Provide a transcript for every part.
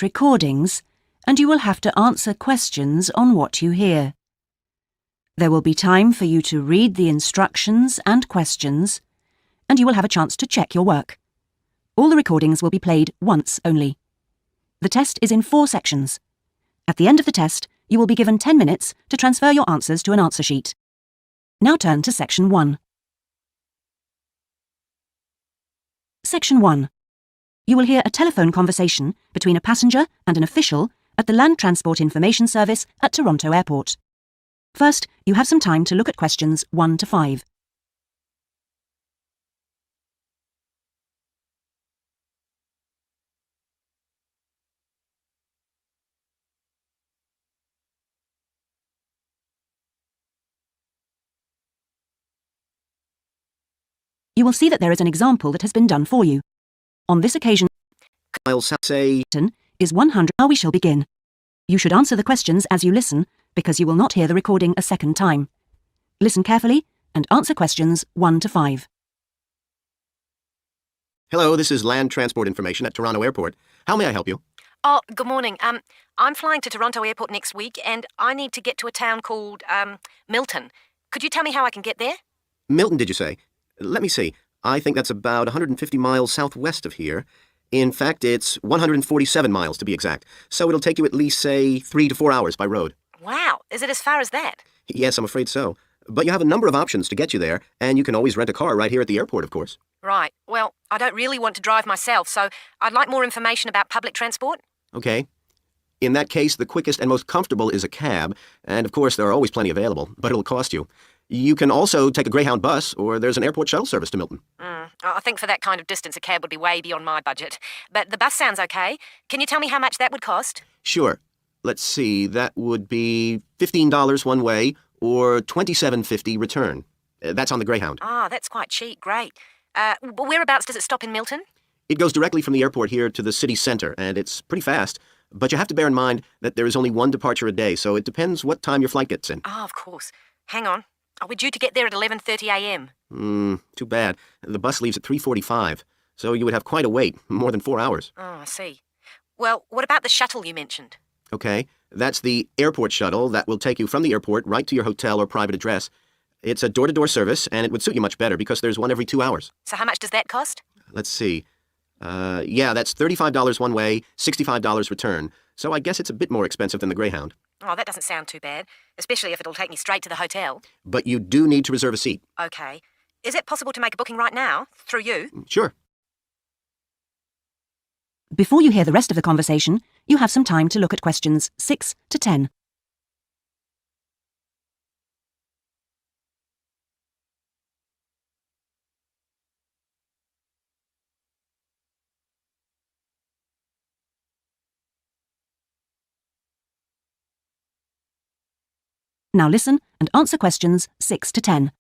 recordings, and you will have to answer questions on what you hear. There will be time for you to read the instructions and questions, and you will have a chance to check your work. All the recordings will be played once only. The test is in 4 sections. At the end of the test, you will be given 10 minutes to transfer your answers to an answer sheet. Now turn to Section 1. Section 1. You will hear a telephone conversation between a passenger and an official at the Land Transport Information Service at Toronto Airport. First, you have some time to look at questions 1 to 5. You will see that there is an example that has been done for you. On this occasion, I'll say is 100. Now we shall begin. You should answer the questions as you listen, because you will not hear the recording a second time. Listen carefully and answer questions 1 to 5. Hello, this is Land Transport Information at Toronto Airport. How may I help you? Oh, good morning. I'm flying to Toronto Airport next week, and I need to get to a town called, Milton. Could you tell me how I can get there? Milton, did you say? Let me see. I think that's about 150 miles southwest of here. In fact, it's 147 miles to be exact. So it'll take you at least, say, 3 to 4 hours by road. Wow, is it as far as that? Yes, I'm afraid so. But you have a number of options to get you there, and you can always rent a car right here at the airport, of course. Right. Well, I don't really want to drive myself, so I'd like more information about public transport. Okay. In that case, the quickest and most comfortable is a cab, and of course there are always plenty available, but it'll cost you. You can also take a Greyhound bus, or there's an airport shuttle service to Milton. I think for that kind of distance, a cab would be way beyond my budget. But the bus sounds okay. Can you tell me how much that would cost? Sure. Let's see, that would be $15 one way, or $27.50 return. That's on the Greyhound. Ah, that's quite cheap. Great. Whereabouts does it stop in Milton? It goes directly from the airport here to the city centre, and it's pretty fast. But you have to bear in mind that there is only one departure a day, so it depends what time your flight gets in. Ah, of course. Hang on. Are we due to get there at 11:30 a.m? Too bad. The bus leaves at 3:45, so you would have quite a wait, more than 4 hours. Oh, I see. Well, what about the shuttle you mentioned? Okay, that's the airport shuttle that will take you from the airport right to your hotel or private address. It's a door-to-door service, and it would suit you much better because there's one every 2 hours. So how much does that cost? Let's see. Yeah, that's $35 one way, $65 return. So I guess it's a bit more expensive than the Greyhound. Oh, that doesn't sound too bad, especially if it'll take me straight to the hotel. But you do need to reserve a seat. Okay. Is it possible to make a booking right now, through you? Sure. Before you hear the rest of the conversation, you have some time to look at questions 6 to 10. Now listen and answer questions 6 to 10.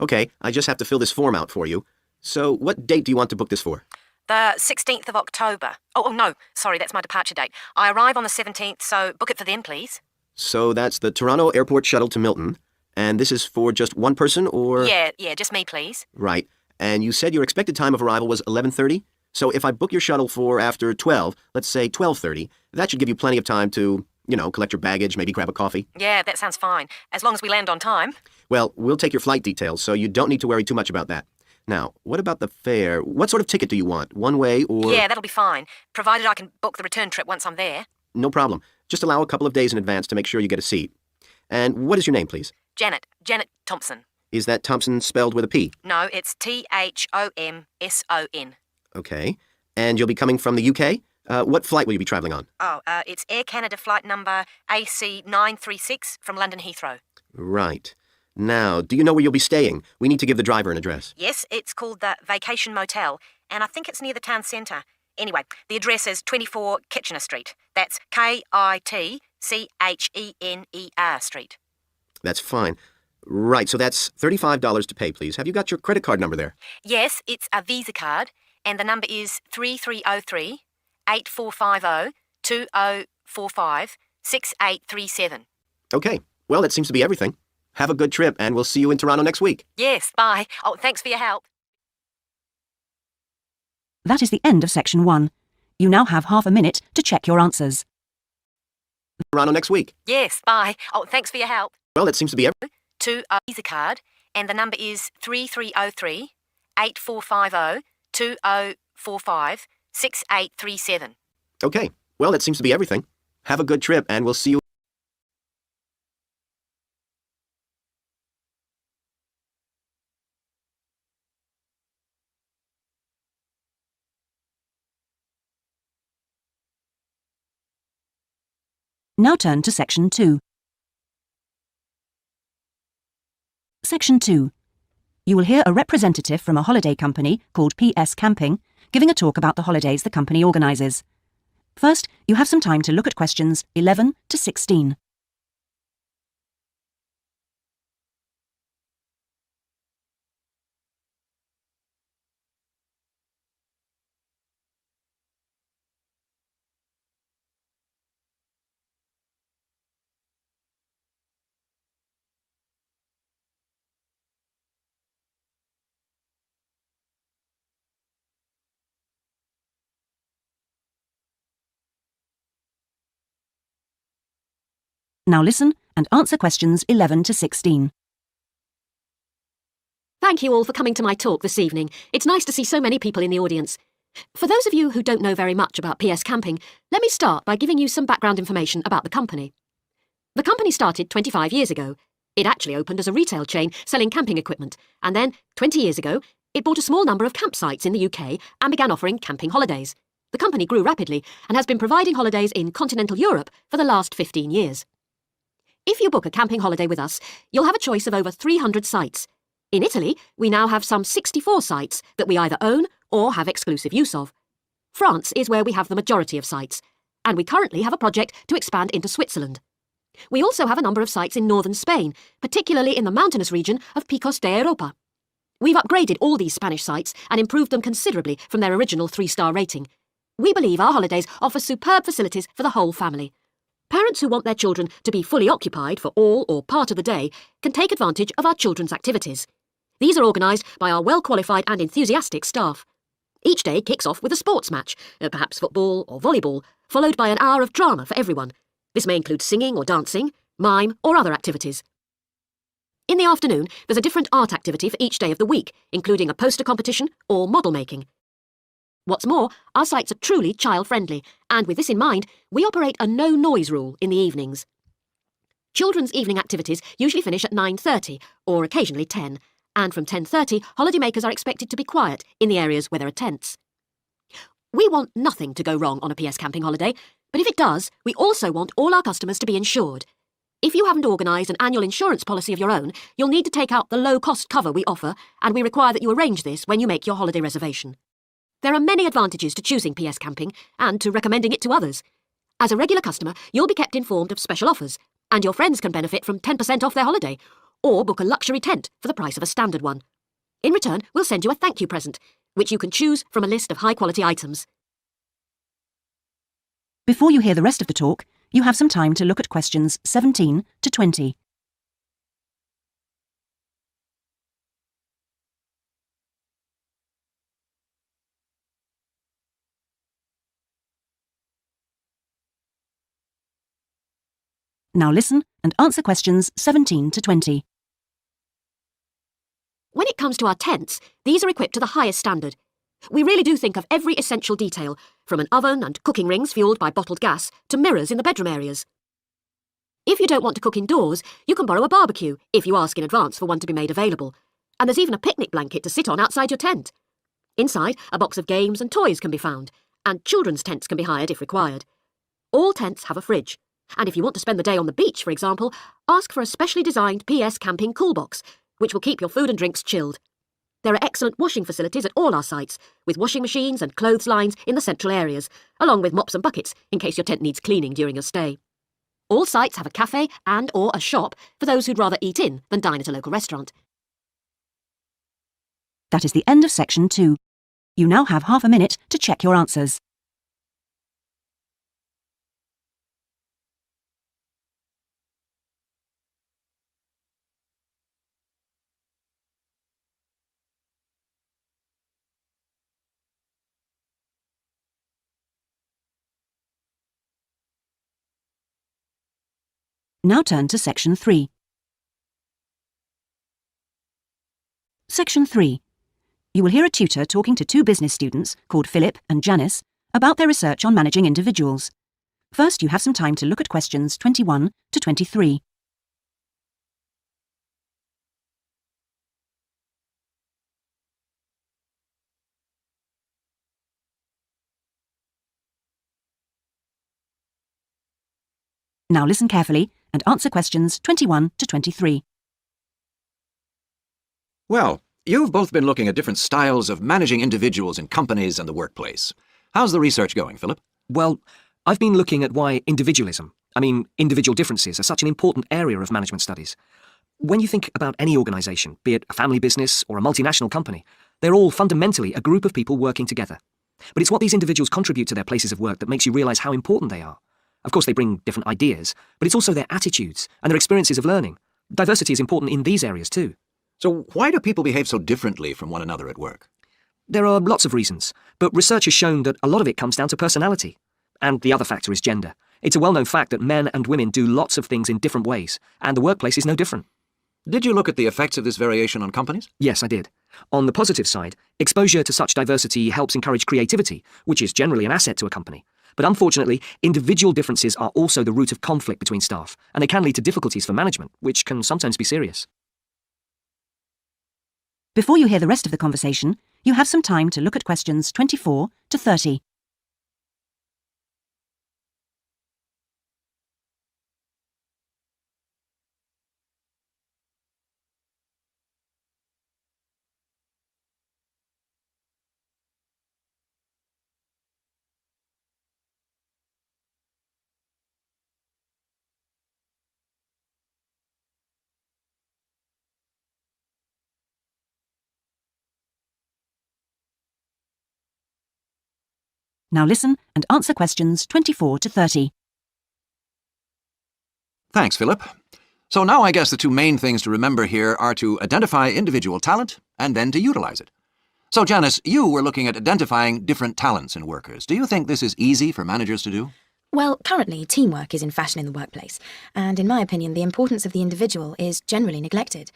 Okay, I just have to fill this form out for you. So what date do you want to book this for? The 16th of October. Oh, no, sorry, that's my departure date. I arrive on the 17th, so book it for then, please. So that's the Toronto Airport shuttle to Milton. And this is for just one person, or...? Yeah, just me, please. Right. And you said your expected time of arrival was 11:30? So if I book your shuttle for after 12, let's say 12:30, that should give you plenty of time to, collect your baggage, maybe grab a coffee. Yeah, that sounds fine, as long as we land on time. Well, we'll take your flight details, so you don't need to worry too much about that. Now, what about the fare? What sort of ticket do you want? One way or...? Yeah, that'll be fine, provided I can book the return trip once I'm there. No problem. Just allow a couple of days in advance to make sure you get a seat. And what is your name, please? Janet Thompson. Is that Thompson spelled with a P? No, it's Thomson. Okay. And you'll be coming from the UK? What flight will you be travelling on? Oh, it's Air Canada flight number AC936 from London Heathrow. Right. Now, do you know where you'll be staying? We need to give the driver an address. Yes, it's called the Vacation Motel, and I think it's near the town centre. Anyway, the address is 24 Kitchener Street. That's Kitchener Street. That's fine. Right, so that's $35 to pay, please. Have you got your credit card number there? Yes, it's a Visa card, and the number is 3303 8450 2045 6837. Okay, well, that seems to be everything. Have a good trip, and we'll see you in Toronto next week. Yes, bye. Oh, thanks for your help. That is the end of Section 1. You now have half a minute to check your answers. Toronto next week. Yes, bye. Oh, thanks for your help. Well, it seems to be To Visa card, and the number is 3303 8450 2045 6837. Okay. Well, it seems to be everything. Have a good trip, and we'll see you. Now turn to Section 2. Section 2. You will hear a representative from a holiday company called PS Camping giving a talk about the holidays the company organises. First, you have some time to look at questions 11 to 16. Now listen and answer questions 11 to 16. Thank you all for coming to my talk this evening. It's nice to see so many people in the audience. For those of you who don't know very much about PS Camping, let me start by giving you some background information about the company. The company started 25 years ago. It actually opened as a retail chain selling camping equipment, and then, 20 years ago, it bought a small number of campsites in the UK and began offering camping holidays. The company grew rapidly and has been providing holidays in continental Europe for the last 15 years. If you book a camping holiday with us, you'll have a choice of over 300 sites. In Italy, we now have some 64 sites that we either own or have exclusive use of. France is where we have the majority of sites, and we currently have a project to expand into Switzerland. We also have a number of sites in northern Spain, particularly in the mountainous region of Picos de Europa. We've upgraded all these Spanish sites and improved them considerably from their original 3-star rating. We believe our holidays offer superb facilities for the whole family. Parents who want their children to be fully occupied for all or part of the day can take advantage of our children's activities. These are organised by our well-qualified and enthusiastic staff. Each day kicks off with a sports match, perhaps football or volleyball, followed by an hour of drama for everyone. This may include singing or dancing, mime or other activities. In the afternoon, there's a different art activity for each day of the week, including a poster competition or model making. What's more, our sites are truly child-friendly, and with this in mind, we operate a no-noise rule in the evenings. Children's evening activities usually finish at 9:30, or occasionally 10, and from 10:30, holidaymakers are expected to be quiet in the areas where there are tents. We want nothing to go wrong on a PS Camping holiday, but if it does, we also want all our customers to be insured. If you haven't organised an annual insurance policy of your own, you'll need to take out the low-cost cover we offer, and we require that you arrange this when you make your holiday reservation. There are many advantages to choosing PS Camping and to recommending it to others. As a regular customer, you'll be kept informed of special offers, and your friends can benefit from 10% off their holiday, or book a luxury tent for the price of a standard one. In return, we'll send you a thank you present, which you can choose from a list of high-quality items. Before you hear the rest of the talk, you have some time to look at questions 17 to 20. Now listen and answer questions 17 to 20. When it comes to our tents, these are equipped to the highest standard. We really do think of every essential detail, from an oven and cooking rings fuelled by bottled gas to mirrors in the bedroom areas. If you don't want to cook indoors, you can borrow a barbecue if you ask in advance for one to be made available. And there's even a picnic blanket to sit on outside your tent. Inside, a box of games and toys can be found, and children's tents can be hired if required. All tents have a fridge, and if you want to spend the day on the beach, for example, ask for a specially designed PS Camping cool box, which will keep your food and drinks chilled. There are excellent washing facilities at all our sites, with washing machines and clothes lines in the central areas, along with mops and buckets in case your tent needs cleaning during your stay. All sites have a cafe and or a shop for those who'd rather eat in than dine at a local restaurant. That is the end of Section 2. You now have half a minute to check your answers. Now turn to Section 3. Section 3. You will hear a tutor talking to two business students called Philip and Janice about their research on managing individuals. First, you have some time to look at questions 21 to 23. Now listen carefully and answer questions 21 to 23. Well, you've both been looking at different styles of managing individuals in companies and the workplace. How's the research going, Philip? Well, I've been looking at why individual differences are such an important area of management studies. When you think about any organisation, be it a family business or a multinational company, they're all fundamentally a group of people working together. But it's what these individuals contribute to their places of work that makes you realise how important they are. Of course, they bring different ideas, but it's also their attitudes and their experiences of learning. Diversity is important in these areas too. So why do people behave so differently from one another at work? There are lots of reasons, but research has shown that a lot of it comes down to personality. And the other factor is gender. It's a well-known fact that men and women do lots of things in different ways, and the workplace is no different. Did you look at the effects of this variation on companies? Yes, I did. On the positive side, exposure to such diversity helps encourage creativity, which is generally an asset to a company. But unfortunately, individual differences are also the root of conflict between staff, and they can lead to difficulties for management, which can sometimes be serious. Before you hear the rest of the conversation, you have some time to look at questions 24 to 30. Now listen and answer questions 24 to 30. Thanks, Philip. So now I guess the two main things to remember here are to identify individual talent and then to utilize it. So, Janice, you were looking at identifying different talents in workers. Do you think this is easy for managers to do? Well, currently, teamwork is in fashion in the workplace, and in my opinion, the importance of the individual is generally neglected.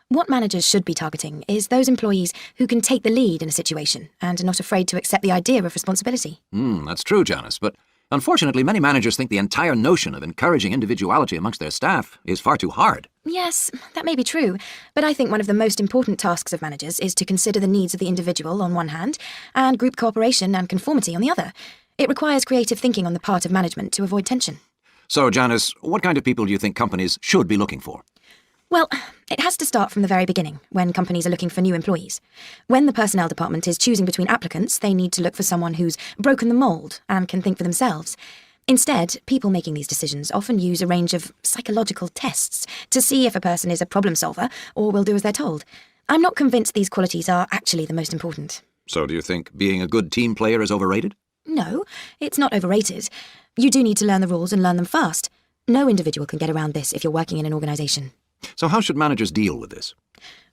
What managers should be targeting is those employees who can take the lead in a situation and are not afraid to accept the idea of responsibility. That's true, Janice, but unfortunately many managers think the entire notion of encouraging individuality amongst their staff is far too hard. Yes, that may be true, but I think one of the most important tasks of managers is to consider the needs of the individual on one hand, and group cooperation and conformity on the other. It requires creative thinking on the part of management to avoid tension. So, Janice, what kind of people do you think companies should be looking for? Well, it has to start from the very beginning, when companies are looking for new employees. When the personnel department is choosing between applicants, they need to look for someone who's broken the mould and can think for themselves. Instead, people making these decisions often use a range of psychological tests to see if a person is a problem solver or will do as they're told. I'm not convinced these qualities are actually the most important. So do you think being a good team player is overrated? No, it's not overrated. You do need to learn the rules and learn them fast. No individual can get around this if you're working in an organisation. So how should managers deal with this?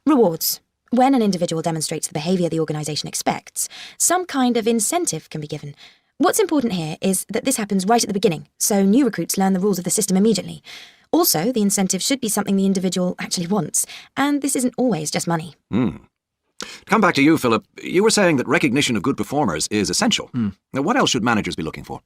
Rewards. When an individual demonstrates the behaviour the organisation expects, some kind of incentive can be given. What's important here is that this happens right at the beginning, so new recruits learn the rules of the system immediately. Also, the incentive should be something the individual actually wants, and this isn't always just money. To come back to you, Philip, you were saying that recognition of good performers is essential. Now, what else should managers be looking for?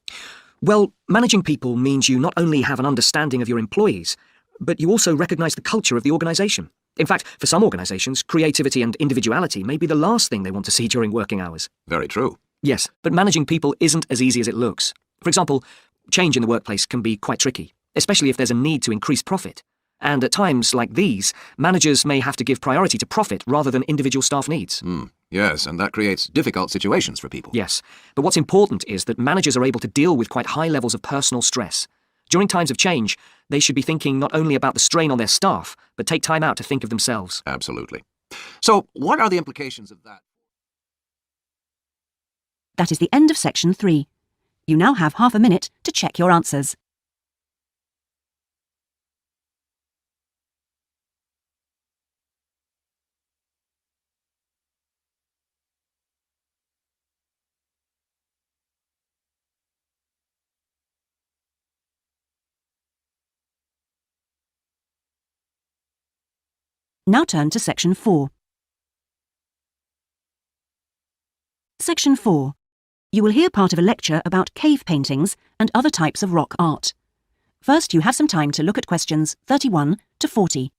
Well, managing people means you not only have an understanding of your employees, but you also recognise the culture of the organisation. In fact, for some organisations, creativity and individuality may be the last thing they want to see during working hours. Very true. Yes, but managing people isn't as easy as it looks. For example, change in the workplace can be quite tricky, especially if there's a need to increase profit. And at times like these, managers may have to give priority to profit rather than individual staff needs. Yes, and that creates difficult situations for people. Yes, but what's important is that managers are able to deal with quite high levels of personal stress. During times of change, they should be thinking not only about the strain on their staff, but take time out to think of themselves. Absolutely. So, what are the implications of that? That is the end of Section 3. You now have half a minute to check your answers. Now turn to Section 4. Section 4. You will hear part of a lecture about cave paintings and other types of rock art. First, you have some time to look at questions 31 to 40.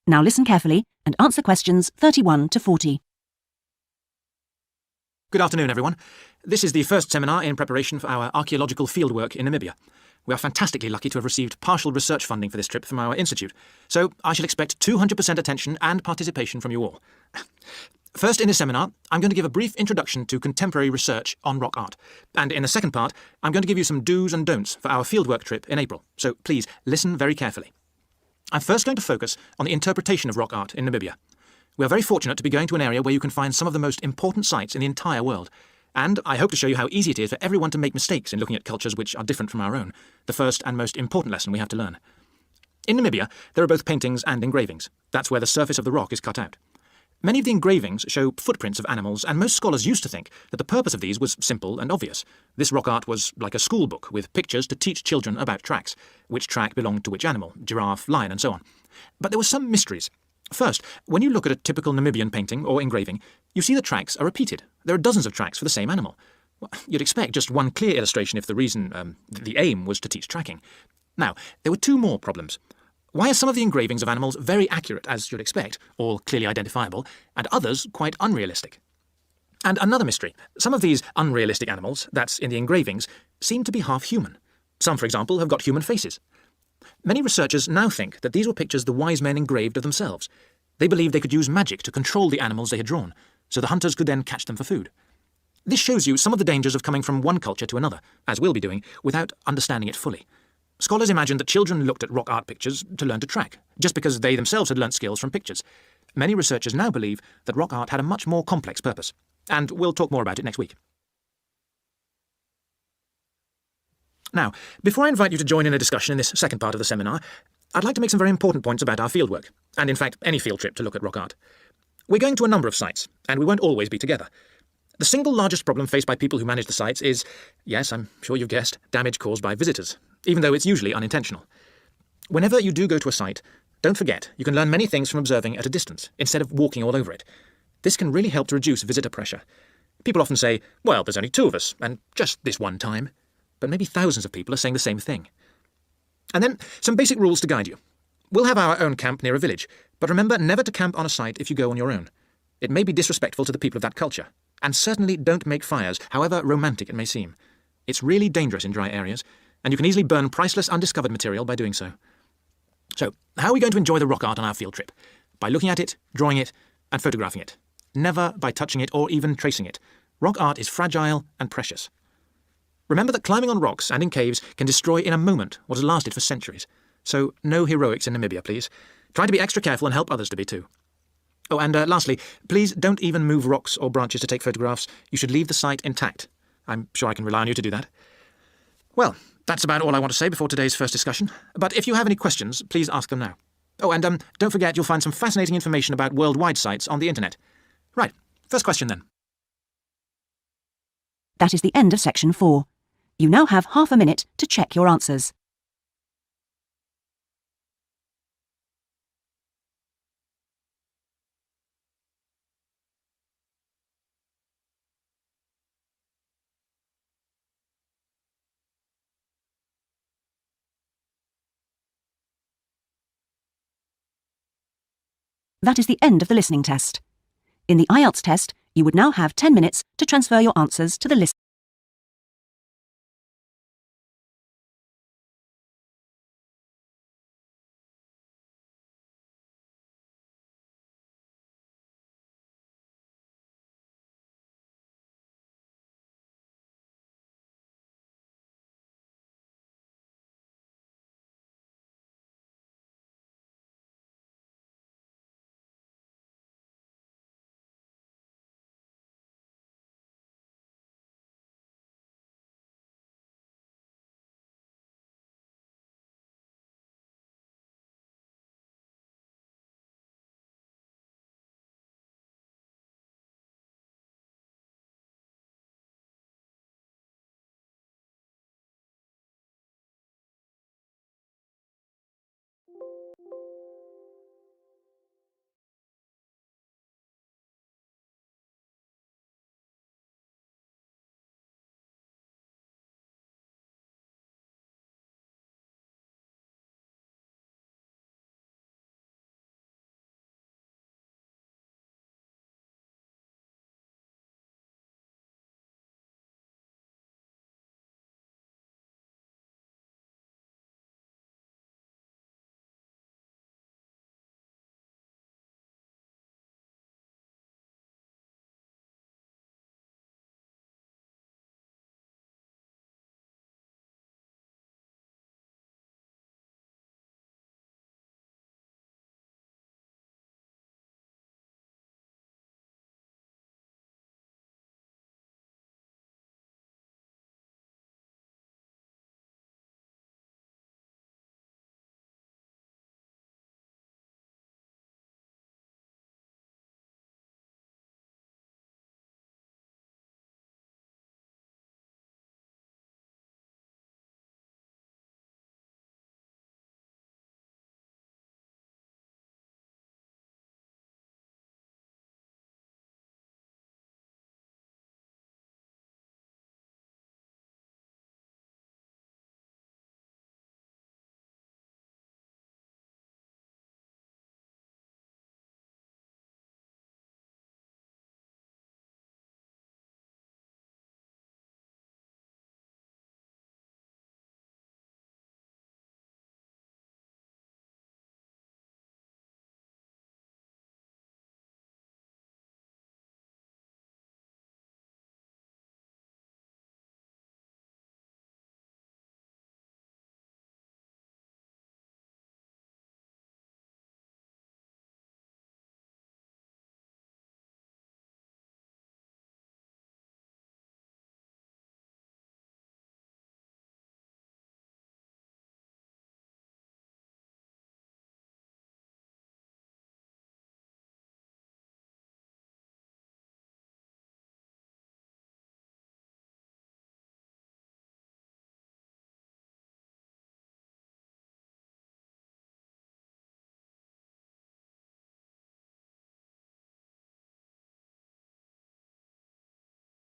Now listen carefully and answer questions 31 to 40. Good afternoon, everyone. This is the first seminar in preparation for our archaeological fieldwork in Namibia. We are fantastically lucky to have received partial research funding for this trip from our institute, so I shall expect 200% attention and participation from you all. First, in this seminar, I'm going to give a brief introduction to contemporary research on rock art, and in the second part, I'm going to give you some do's and don'ts for our fieldwork trip in April, so please listen very carefully. I'm first going to focus on the interpretation of rock art in Namibia. We are very fortunate to be going to an area where you can find some of the most important sites in the entire world, and I hope to show you how easy it is for everyone to make mistakes in looking at cultures which are different from our own, the first and most important lesson we have to learn. In Namibia, there are both paintings and engravings. That's where the surface of the rock is cut out. Many of the engravings show footprints of animals, and most scholars used to think that the purpose of these was simple and obvious. This rock art was like a school book with pictures to teach children about tracks, which track belonged to which animal, giraffe, lion, and so on. But there were some mysteries. First, when you look at a typical Namibian painting or engraving, you see the tracks are repeated. There are dozens of tracks for the same animal. Well, you'd expect just one clear illustration if the aim was to teach tracking. Now, there were two more problems. Why are some of the engravings of animals very accurate, as you'd expect, all clearly identifiable, and others quite unrealistic? And another mystery. Some of these unrealistic animals, that's in the engravings, seem to be half human. Some, for example, have got human faces. Many researchers now think that these were pictures the wise men engraved of themselves. They believed they could use magic to control the animals they had drawn, so the hunters could then catch them for food. This shows you some of the dangers of coming from one culture to another, as we'll be doing, without understanding it fully. Scholars imagined that children looked at rock art pictures to learn to track, just because they themselves had learnt skills from pictures. Many researchers now believe that rock art had a much more complex purpose, and we'll talk more about it next week. Now, before I invite you to join in a discussion in this second part of the seminar, I'd like to make some very important points about our fieldwork, and in fact any field trip to look at rock art. We're going to a number of sites, and we won't always be together. The single largest problem faced by people who manage the sites is, yes, I'm sure you've guessed, damage caused by visitors, even though it's usually unintentional. Whenever you do go to a site, don't forget you can learn many things from observing at a distance, instead of walking all over it. This can really help to reduce visitor pressure. People often say, well, there's only two of us, and just this one time. But maybe thousands of people are saying the same thing. And then, some basic rules to guide you. We'll have our own camp near a village, but remember never to camp on a site if you go on your own. It may be disrespectful to the people of that culture, and certainly don't make fires, however romantic it may seem. It's really dangerous in dry areas, and you can easily burn priceless undiscovered material by doing so. So, how are we going to enjoy the rock art on our field trip? By looking at it, drawing it, and photographing it. Never by touching it or even tracing it. Rock art is fragile and precious. Remember that climbing on rocks and in caves can destroy in a moment what has lasted for centuries. So, no heroics in Namibia, please. Try to be extra careful and help others to be too. Oh, and lastly, please don't even move rocks or branches to take photographs. You should leave the site intact. I'm sure I can rely on you to do that. Well, that's about all I want to say before today's first discussion. But if you have any questions, please ask them now. Oh, and don't forget you'll find some fascinating information about worldwide sites on the internet. Right, first question then. That is the end of Section 4. You now have half a minute to check your answers. That is the end of the listening test. In the IELTS test, you would now have 10 minutes to transfer your answers to the list.